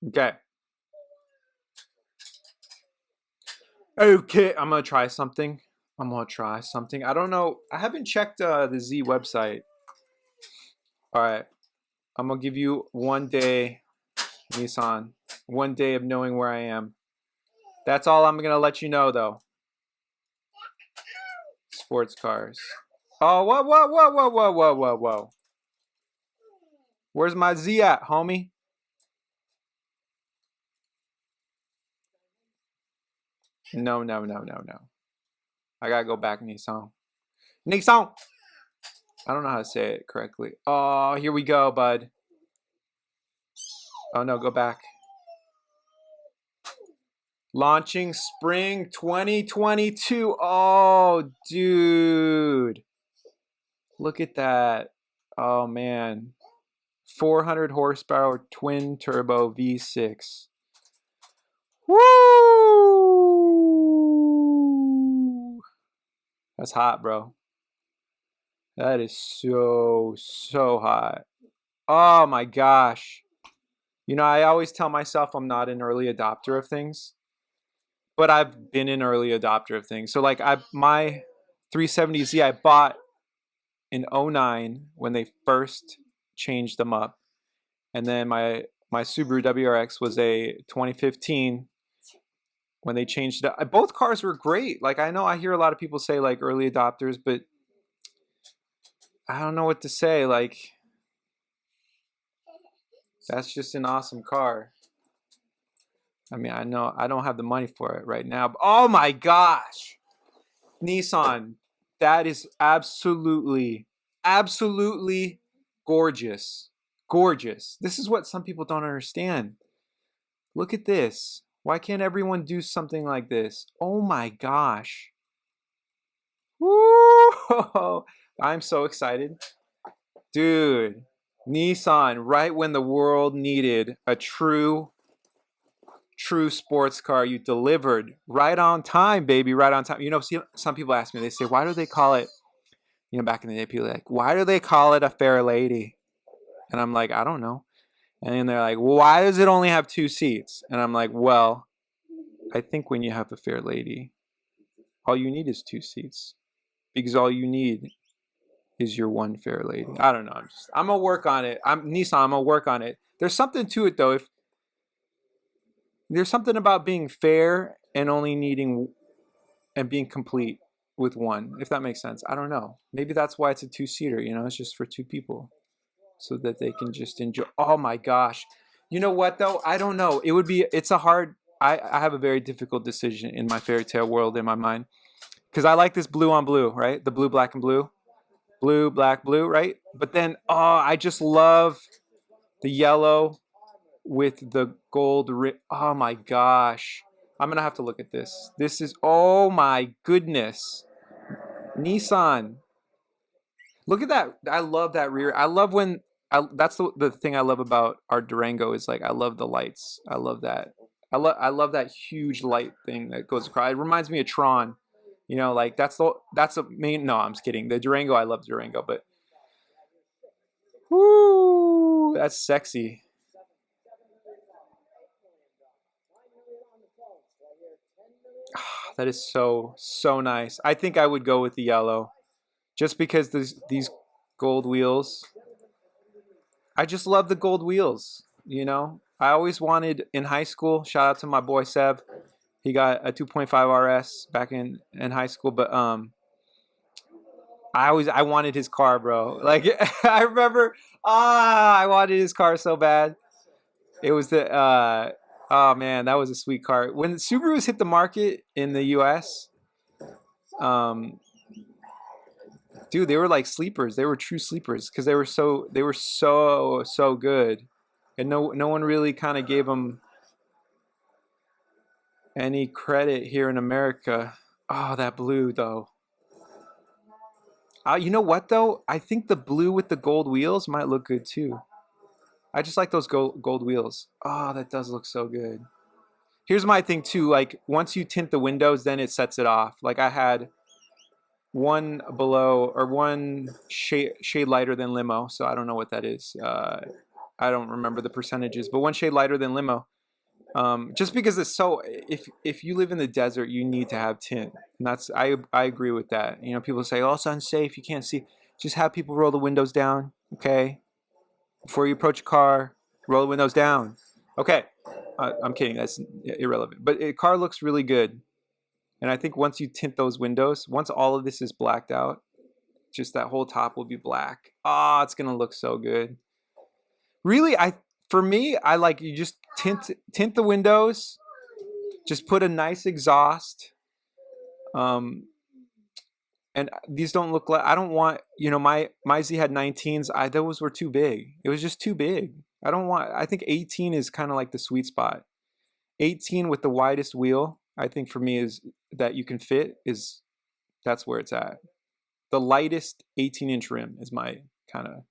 Okay. Okay, I'm gonna try something. I don't know. I haven't checked the Z website. All right. I'm gonna give you 1 day, Nissan. 1 day of knowing where I am. That's all I'm gonna let you know, though. Sports cars. Oh, whoa, whoa, whoa, whoa, whoa, whoa, whoa, whoa. Where's my Z at, homie? No, no, no, no, no. I gotta go back, Nissan. Nissan! I don't know how to say it correctly. Oh, here we go, bud. Oh, no, go back. Launching spring 2022. Oh, dude. Look at that. Oh, man. 400 horsepower twin turbo V6. Woo! That's hot, bro. That is so hot. Oh my gosh. You know, I always tell myself I'm not an early adopter of things, but I've been an early adopter of things. So like my 370Z I bought in '09 when they first changed them up. And then my Subaru WRX was a 2015 when they changed it up. Both cars were great. Like I know I hear a lot of people say like early adopters, but I don't know what to say. Like that's just an awesome car. I mean, I know I don't have the money for it right now. But oh my gosh. Nissan, that is absolutely gorgeous. Gorgeous. This is what some people don't understand. Look at this. Why can't everyone do something like this? Oh my gosh. Woo! I'm so excited. Dude, Nissan, right when the world needed a true sports car, you delivered right on time, baby, right on time. You know, see, some people ask me, they say, why do they call it, you know, back in the day, people are like, why do they call it a Fairlady? And I'm like, I don't know. And then they're like, well, why does it only have 2 seats? And I'm like, well, I think when you have a Fairlady, all you need is 2 seats because all you need is your one Fairlady. I don't know. I'm gonna work on it. I'm Nissan. I'm gonna work on it. There's something to it though. If there's something about being fair and only needing and being complete with one, if that makes sense. I don't know. Maybe that's why it's a two-seater, you know, it's just for two people so that they can just enjoy. Oh my gosh. You know what though? I don't know. It's a hard, I have a very difficult decision in my fairy tale world in my mind because I like this blue on blue, right? The blue, black, and blue. Blue, black, blue, right? But then, oh, I just love the yellow with the gold. Oh my gosh. I'm going to have to look at this. This is, oh my goodness. Nissan. Look at that. I love that rear. I love when, that's the thing I love about our Durango is like, I love the lights. I love that. I love that huge light thing that goes across. It reminds me of Tron. You know, like that's a main. No, I'm just kidding. The Durango, I love Durango, but whoo, that's sexy. That is so nice. I think I would go with the yellow, just because these gold wheels. I just love the gold wheels. You know, I always wanted in high school. Shout out to my boy Sev. He got a 2.5 RS back in high school, but I wanted his car, bro. Like I remember, I wanted his car so bad. It was the oh man, that was a sweet car. When Subarus hit the market in the US, um dude, they were like sleepers. They were true sleepers because they were so good. And no one really kind of gave them any credit here in America. Oh, that blue though. You know what though? I think the blue with the gold wheels might look good too. I just like those gold wheels. Oh, that does look so good. Here's my thing too. Like once you tint the windows, then it sets it off. Like I had one below or one shade lighter than limo, so I don't know what that is. I don't remember the percentages, but one shade lighter than limo. Just because it's so, if you live in the desert, you need to have tint, and that's I agree with that. You know, people say, "Oh, it's unsafe. You can't see." Just have people roll the windows down, okay? Before you approach a car, roll the windows down. Okay, I'm kidding. That's irrelevant. But a car looks really good, and I think once you tint those windows, once all of this is blacked out, just that whole top will be black. Ah, it's gonna look so good. Really, for me, I like you just tint the windows. Just put a nice exhaust. Um, and these don't look like, I don't want, you know, my Z had 19s. Those were too big. It was just too big. I think 18 is kind of like the sweet spot. 18 with the widest wheel, I think for me is that you can fit is that's where it's at. The lightest 18-inch rim is my kind of,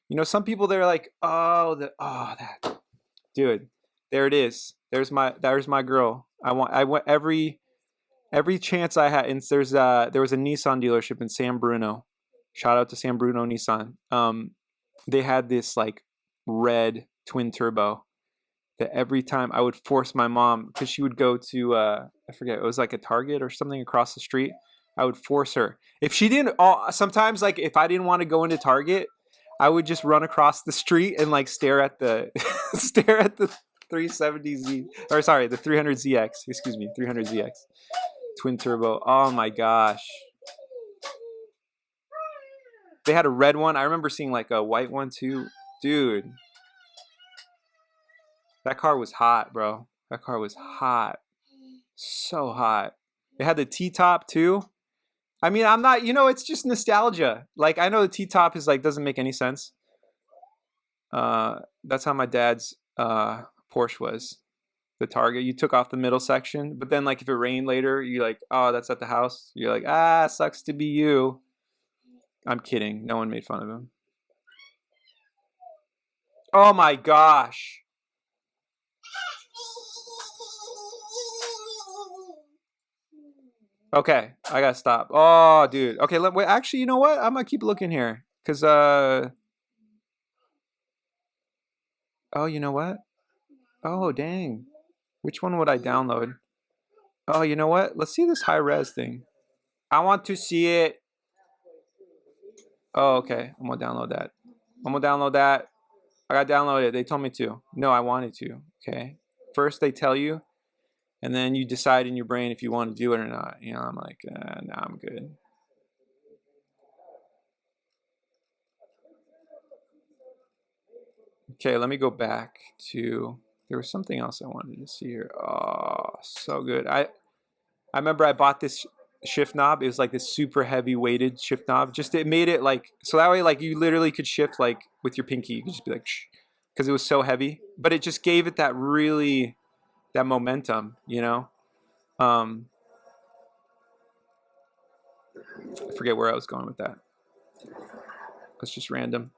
you know, some people they're like, that dude, there it is. There's my girl. I want every chance I had. And there was a Nissan dealership in San Bruno. Shout out to San Bruno Nissan. They had this like red twin turbo that every time I would force my mom, because she would go to I forget, it was like a Target or something across the street. I would force her. If she didn't, sometimes like if I didn't want to go into Target, I would just run across the street and like stare at the stare at the 370Z, or sorry, the 300ZX. Excuse me, 300ZX twin turbo. Oh my gosh. They had a red one. I remember seeing like a white one too. Dude, that car was hot, bro. That car was hot. So hot. It had the T-top too. I mean, I'm not, you know, it's just nostalgia. Like, I know the T-top is like, doesn't make any sense. That's how my dad's Porsche was. The Target. You took off the middle section, but then like if it rained later, you're like, oh, that's at the house. You're like, ah, sucks to be you. I'm kidding. No one made fun of him. Oh my gosh. Okay, I gotta stop. Oh, dude. Okay, wait. Actually, you know what? I'm gonna keep looking here, cause oh, you know what? Oh, dang. Which one would I download? Oh, you know what? Let's see this high res thing. I want to see it. Oh, okay. I'm gonna download that. I'm gonna download that. I gotta download it. They told me to. No, I wanted to. Okay. First they tell you, and then you decide in your brain if you want to do it or not. You know, I'm like, nah, I'm good. Okay, let me go back to. There was something else I wanted to see here. Oh, so good. I remember I bought this shift knob. It was like this super heavy weighted shift knob. Just it made it like so that way like you literally could shift like with your pinky. You could just be like, because it was so heavy. But it just gave it that really that momentum, you know. Um, I forget where I was going with that. That's just random.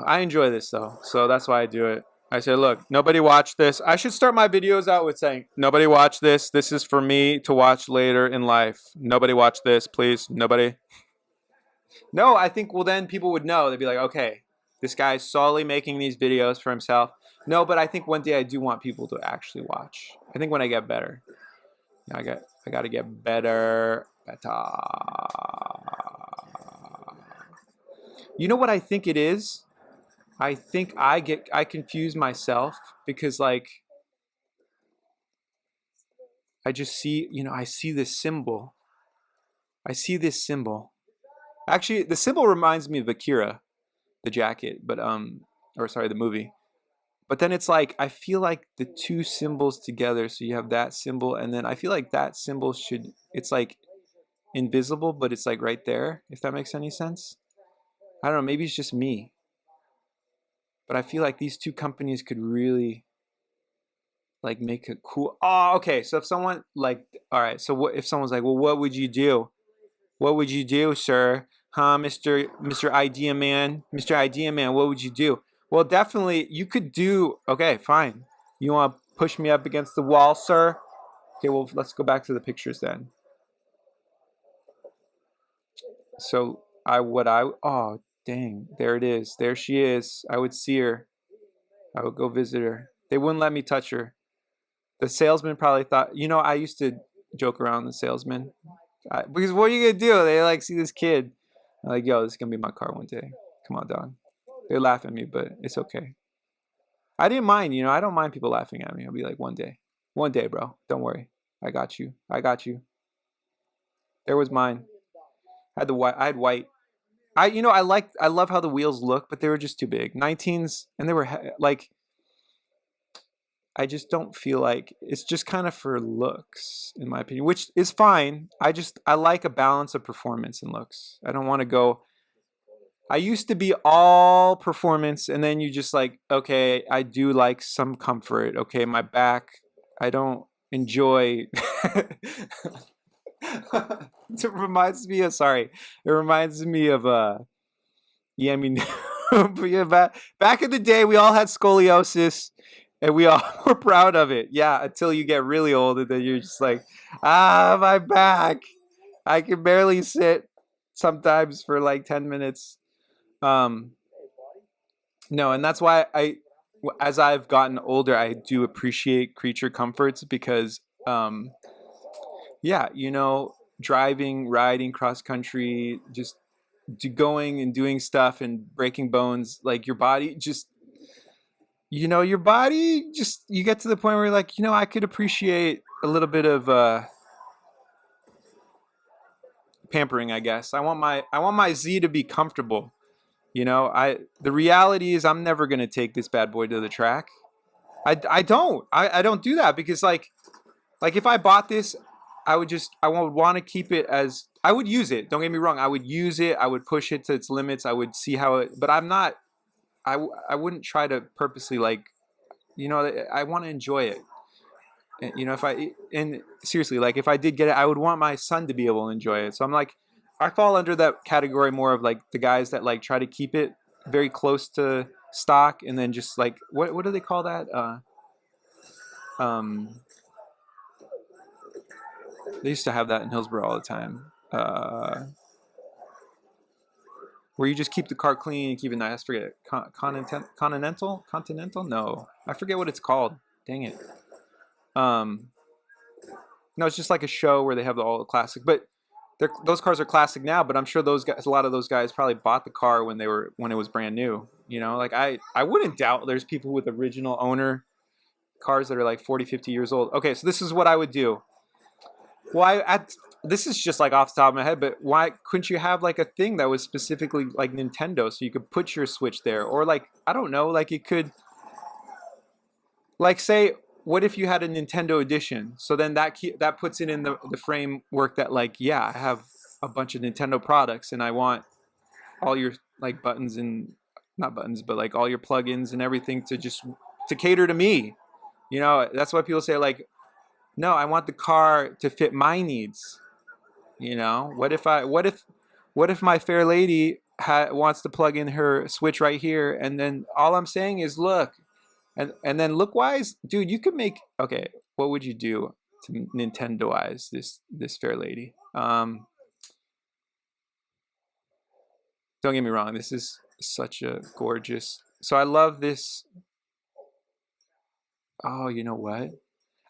I enjoy this though, so that's why I do it. I say, look, nobody watch this. I should start my videos out with saying, nobody watch this. This is for me to watch later in life. Nobody watch this, please. Nobody. No, I think, well, then people would know. They'd be like, okay, this guy's solely making these videos for himself. No, but I think one day I do want people to actually watch. I think when I get better. I got to get better. Better. You know what I think it is? I think I confuse myself because like I just see, you know, I see this symbol. I see this symbol. Actually, the symbol reminds me of Akira, the jacket, but or sorry, the movie. But then it's like I feel like the two symbols together, so you have that symbol and then I feel like that symbol should it's like invisible, but it's like right there, if that makes any sense. I don't know, maybe it's just me. But I feel like these two companies could really like make a cool. Oh, okay. So if someone like, all right. So what if someone's like, well, what would you do? What would you do, sir? Huh, Mister Idea Man, Mister Idea Man? What would you do? Well, definitely you could do. Okay, fine. You want to push me up against the wall, sir? Okay. Well, let's go back to the pictures then. So I oh Dang, there it is. There she is. I would see her. I would go visit her. They wouldn't let me touch her. The salesman probably thought, I used to joke around with the salesman. Because what are you going to do? They like see this kid. I'm like, yo, this is going to be my car one day. Come on, dog. They laugh at me, but it's okay. I didn't mind, I don't mind people laughing at me. I'll be like, one day. One day, bro. Don't worry. I got you. I got you. There was mine. I had the white. I had white. I love how the wheels look, but they were just too big. 19s, and they were like, I just don't feel like it's just kind of for looks, in my opinion, which is fine. I like a balance of performance and looks. I don't want to go. I used to be all performance, and then you just like, okay, I do like some comfort. Okay, my back, I don't enjoy. It reminds me of sorry. It reminds me of yeah, I mean, but yeah, back in the day, we all had scoliosis, and we all were proud of it. Yeah, until you get really old, and then you're just like, my back. I can barely sit sometimes for like 10 minutes. Um, no, and that's why as I've gotten older, I do appreciate creature comforts because, yeah, driving, riding cross country, just going and doing stuff and breaking bones, like your body just, your body just, you get to the point where you're like, I could appreciate a little bit of pampering, I guess. I want my Z to be comfortable. The reality is I'm never gonna take this bad boy to the track. I don't do that because like if I bought this, I would want to keep it as I would use it. Don't get me wrong. I would use it. I would push it to its limits. I would see how it, but I'm not. I wouldn't try to purposely like, I want to enjoy it. If I and seriously, like if I did get it, I would want my son to be able to enjoy it. So I'm like, I fall under that category more of like the guys that like try to keep it very close to stock, and then just like what do they call that? Um, they used to have that in Hillsborough all the time. Where you just keep the car clean and keep it nice. I forget it. Continental? No, I forget what it's called. Dang it. Um, no, it's just like a show where they have all the classic. But those cars are classic now. But I'm sure those guys, a lot of those guys, probably bought the car when it was brand new. Like I wouldn't doubt there's people with original owner cars that are like 40, 50 years old. Okay, so this is what I would do. Why? This is just like off the top of my head, but why couldn't you have like a thing that was specifically like Nintendo, so you could put your Switch there, or like I don't know, like it could, like say, what if you had a Nintendo edition? So then that puts it in the framework that like, yeah, I have a bunch of Nintendo products, and I want all your like buttons and not buttons, but like all your plugins and everything to cater to me. That's why people say like, no, I want the car to fit my needs. What if my fair lady wants to plug in her Switch right here, and then all I'm saying is look, and then look wise, dude, you could make okay. What would you do to Nintendoize this fair lady? Don't get me wrong, this is such a gorgeous. So I love this. Oh, you know what?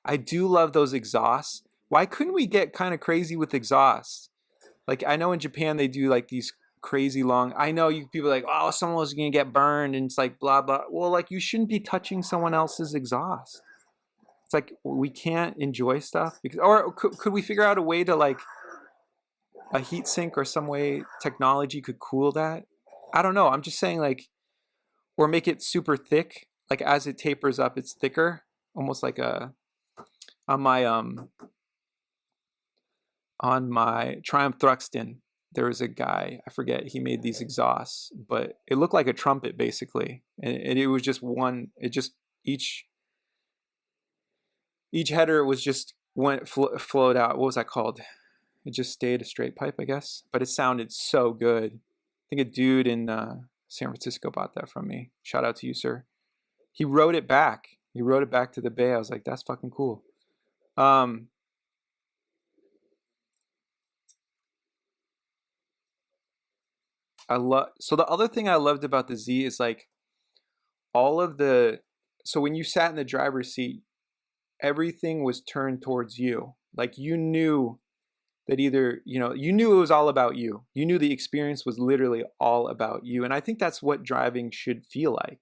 I do love those exhausts. Why couldn't we get kind of crazy with exhausts? Like I know in Japan they do like these crazy long. I know you people are like, oh, someone's gonna get burned, and it's like blah blah. Well, like you shouldn't be touching someone else's exhaust. It's like we can't enjoy stuff because, or could we figure out a way to like a heat sink or some way technology could cool that? I don't know. I'm just saying like, or make it super thick. Like as it tapers up, it's thicker, almost like a on my Triumph Thruxton, there was a guy, I forget, he made these exhausts, but it looked like a trumpet basically. And it was just one, it just, each header was just flowed out. What was that called? It just stayed a straight pipe, I guess. But it sounded so good. I think a dude in San Francisco bought that from me. Shout out to you, sir. He wrote it back. He wrote it back to the Bay. I was like, that's fucking cool. I love. So the other thing I loved about the Z is like all of the. So when you sat in the driver's seat, everything was turned towards you. Like you knew that either, you knew it was all about you. You knew the experience was literally all about you. And I think that's what driving should feel like.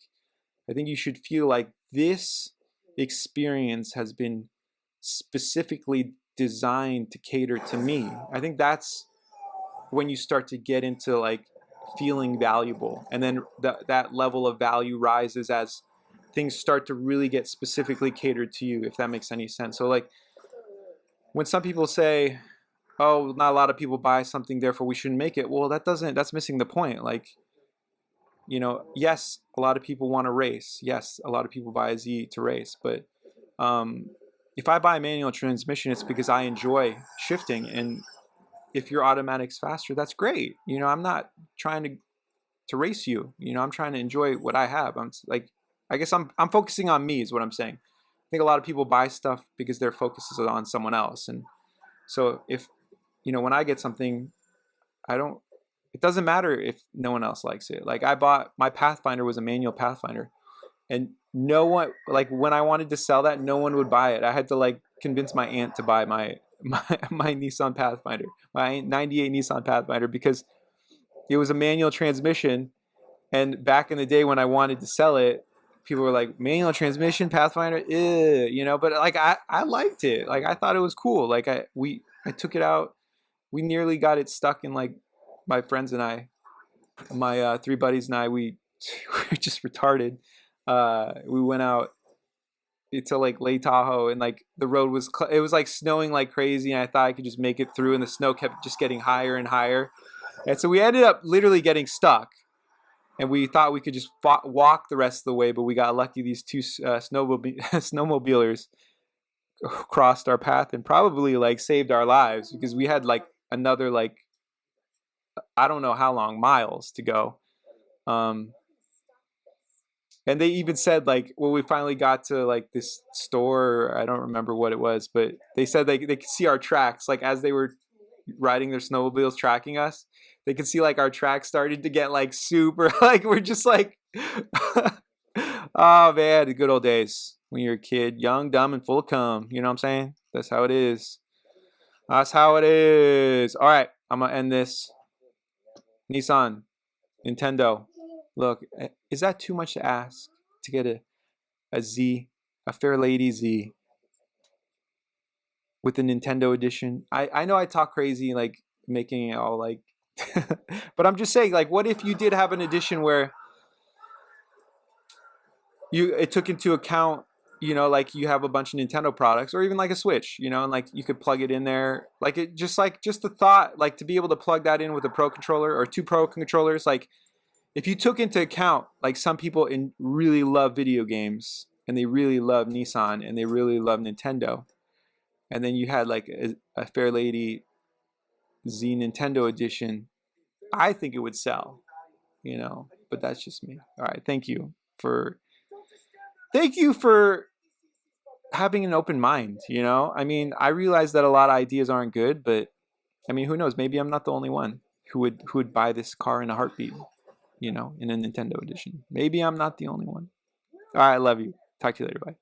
I think you should feel like this experience has been specifically designed to cater to me. I think that's when you start to get into like feeling valuable. And then that level of value rises as things start to really get specifically catered to you, if that makes any sense. So like when some people say, oh, not a lot of people buy something, therefore we shouldn't make it. Well, that's missing the point. Like, yes, a lot of people want to race. Yes, a lot of people buy a Z to race. But if I buy a manual transmission, it's because I enjoy shifting. And if your automatic's faster, that's great. I'm not trying to race you. I'm trying to enjoy what I have. I'm like, I guess I'm focusing on me is what I'm saying. I think a lot of people buy stuff because their focus is on someone else. And so if, when I get something, it doesn't matter if no one else likes it. Like I bought, my Pathfinder was a manual Pathfinder, and no one, like when I wanted to sell that, no one would buy it. I had to like convince my aunt to buy my Nissan Pathfinder, my 98 Nissan Pathfinder, because it was a manual transmission. And back in the day when I wanted to sell it, people were like, manual transmission Pathfinder, ew, but like I liked it. Like I thought it was cool. Like I took it out. We nearly got it stuck in like my friends and I, my three buddies and I, we were just retarded. We went out to like Lake Tahoe, and like the road was, it was like snowing like crazy, and I thought I could just make it through, and the snow kept just getting higher and higher. And so we ended up literally getting stuck, and we thought we could just walk the rest of the way, but we got lucky. These two snowmobilers crossed our path and probably like saved our lives, because we had like another like, I don't know how long miles to go. And they even said like when we finally got to like this store, I don't remember what it was, but they said they could see our tracks, like as they were riding their snowmobiles tracking us. They could see like our tracks started to get like super, like we're just like, oh man, the good old days when you're a kid, young, dumb, and full of cum. You know what I'm saying? That's how it is. That's how it is. All right, I'm gonna end this. Nissan, Nintendo. Look, is that too much to ask to get a Z, a Fairlady Z with the Nintendo edition? I know I talk crazy, like making it all like, but I'm just saying, like, what if you did have an edition where it took into account, like you have a bunch of Nintendo products, or even like a Switch, and like you could plug it in there, like it just the thought, like to be able to plug that in with a Pro controller or two Pro controllers, like. If you took into account, like some people really love video games, and they really love Nissan, and they really love Nintendo, and then you had like a Fairlady Z Nintendo edition, I think it would sell, but that's just me. All right. Thank you for having an open mind. I mean, I realize that a lot of ideas aren't good, but I mean, who knows? Maybe I'm not the only one who would buy this car in a heartbeat. In a Nintendo edition. Maybe I'm not the only one. All right, I love you. Talk to you later. Bye.